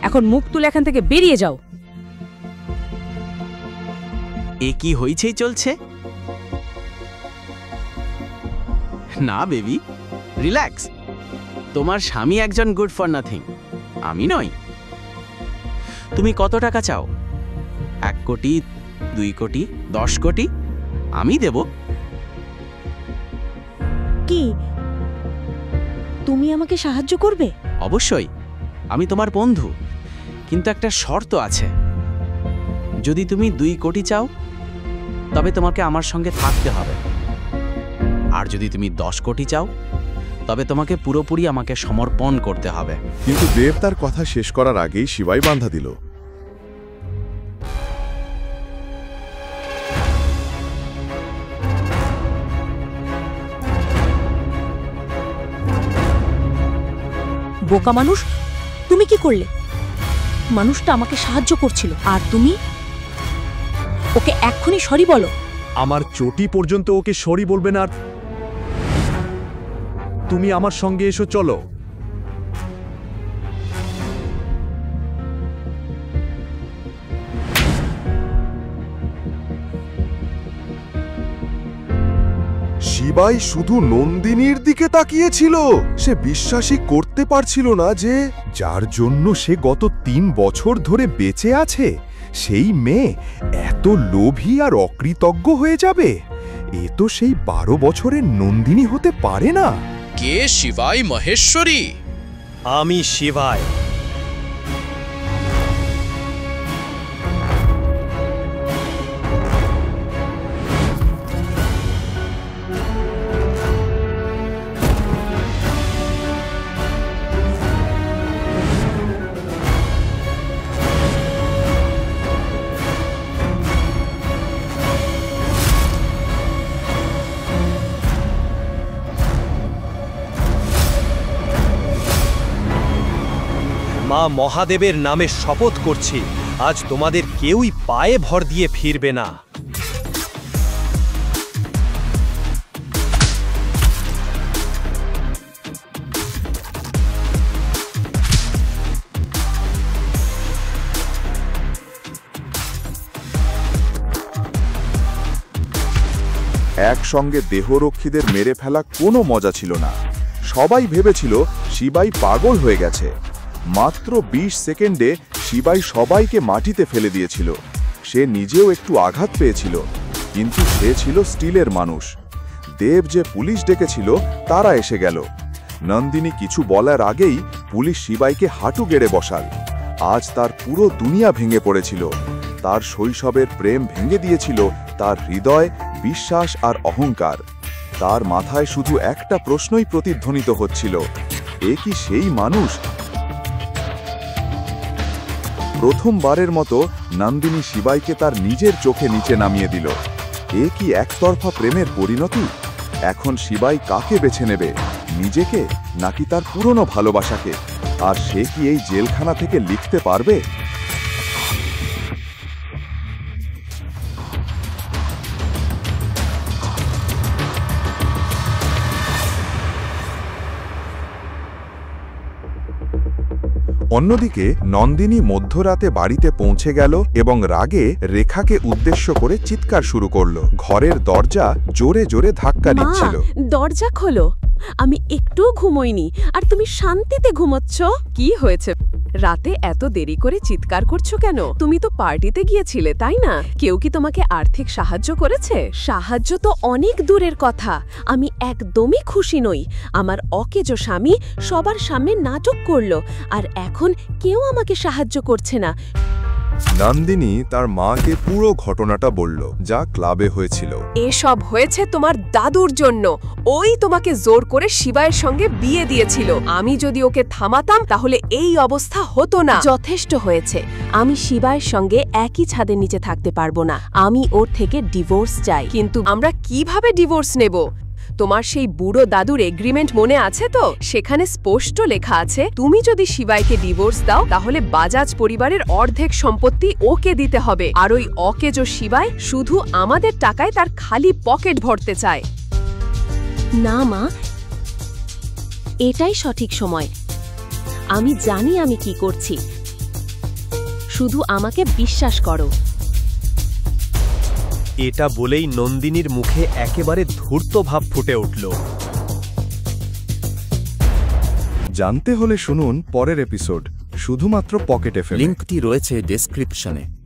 এখন মুখ তুলে এখান থেকে বেরিয়ে যাও। এ কি হইছেই চলছে? না বেবি, রিল্যাক্স। তোমার স্বামী একজন গুড ফর নাথিং, আমি নই। তুমি কত টাকা চাও? 1 কোটি, 2 কোটি, 10 কোটি? আমি দেব। কি তুমি আমাকে সাহায্য করবে? অবশ্যই, আমি তোমার বন্ধু, কিন্তু একটা শর্ত আছে। যদি তুমি 2 কোটি চাও তবে তোমাকে আমার সঙ্গে থাকতে হবে, আর যদি তুমি 10 কোটি চাও তবে তোমাকে পুরোপুরি আমাকে সমর্পণ করতে হবে। কিন্তু দেব তার কথা শেষ করার আগেই শিবাই বাধা দিল। বোকা মানুষ, তুমি কি করলে? মানুষটা আমাকে সাহায্য করছিল আর তুমি ওকে এক্ষুনি সরি বলো। আমার চটি পর্যন্ত ওকে সরি বলবে না। তুমি আমার সঙ্গে এসো, চলো। শিবাই শুধু নন্দিনীর দিকে তাকিয়েছিল। সে বিশ্বাসই করতে পারছিল না যে যার জন্য সে গত 3 বছর ধরে বেঁচে আছে সেই মেয়ে এত লোভী আর অকৃতজ্ঞ হয়ে যাবে। এ তো সেই 12 বছরের নন্দিনী হতে পারে না। কে শিবাই মহেশ্বরী? আমি শিবাই। মা মহাদেবের নামে শপথ করছি, আজ তোমাদের কেউই পায়ে ভর দিয়ে ফিরবে না। একসঙ্গে দেহরক্ষীদের মেরে ফেলা কোনো মজা ছিল না। সবাই ভেবেছিল শিবাই পাগল হয়ে গেছে। মাত্র 20 সেকেন্ডে শিবাই সবাইকে মাটিতে ফেলে দিয়েছিল। সে নিজেও একটু আঘাত পেয়েছিল, কিন্তু সে ছিল স্টিলের মানুষ। দেব যে পুলিশ ডেকেছিল তারা এসে গেল। নন্দিনী কিছু বলার আগেই পুলিশ শিবাইকে হাঁটু গেড়ে বসাল। আজ তার পুরো দুনিয়া ভেঙে পড়েছিল। তার শৈশবের প্রেম ভেঙে দিয়েছিল তার হৃদয়, বিশ্বাস আর অহংকার। তার মাথায় শুধু একটা প্রশ্নই প্রতিধ্বনিত হচ্ছিল, এ কি সেই মানুষ? প্রথমবারের মতো নন্দিনী শিবাইকে তার নিজের চোখে নিচে নামিয়ে দিল। এ কি একতরফা প্রেমের পরিণতি? এখন শিবাই কাকে বেছে নেবে, নিজেকে নাকি তার পুরনো ভালোবাসাকে? আর সে কি এই জেলখানা থেকে লিখতে পারবে? অন্যদিকে নন্দিনী মধ্যরাতে বাড়িতে পৌঁছে গেল এবং রাগে রেখাকে উদ্দেশ্য করে চিৎকার শুরু করল। ঘরের দরজা জোরে জোরে ধাক্কা দিচ্ছিল। দরজা খোলো, আমি একটু ঘুমোইনি আর তুমি শান্তিতে ঘুমোচ্ছ। কি হয়েছে? রাতে এত দেরি করে চিৎকার করছো কেন? তুমি তো পার্টিতে গিয়েছিলে, তাই না? কেউ কি তোমাকে আর্থিক সাহায্য করেছে? সাহায্য তো অনেক দূরের কথা। আমি একদমই খুশি নই। আমার অকেজো স্বামী সবার সামনে নাটক করলো আর এখন কেউ আমাকে সাহায্য করছে না। নন্দিনী তার মাকে পুরো ঘটনাটা বলল, যা ক্লাবে হয়েছিল। এসব হয়েছে তোমার দাদুর জন্য। ওই তোমাকে জোর করে শিবায়ের সঙ্গে বিয়ে দিয়েছিল। আমি যদি ওকে থামাতাম তাহলে এই অবস্থা হতো না। যথেষ্ট হয়েছে। আমি শিবায়ের সঙ্গে একই ছাদের নিচে থাকতে পারবো না। আমি ওর থেকে ডিভোর্স চাই। কিন্তু আমরা কিভাবে ডিভোর্স নেব? তোমার সেই বুড়ো দাদুর এগ্রিমেন্ট মনে আছে তো? সেখানে স্পষ্ট লেখা আছে, তুমি যদি শিবাইকে ডিভোর্স দাও তাহলে বাজাজ পরিবারের অর্ধেক সম্পত্তি ওকে দিতে হবে। আর ওই অকেজো শিবাই শুধু আমাদের টাকায় তার খালি পকেট ভরতে চায়। না মা, এটাই সঠিক সময়। আমি জানি আমি কি করছি। শুধু আমাকে বিশ্বাস করো। এটা বলেই নন্দিনীর মুখে একেবারে ধূর্ত ভাব ফুটে উঠল। জানতে হলে শুনুন পরের এপিসোড শুধুমাত্র পকেট এফএম। লিঙ্কটি রয়েছে ডেসক্রিপশনে।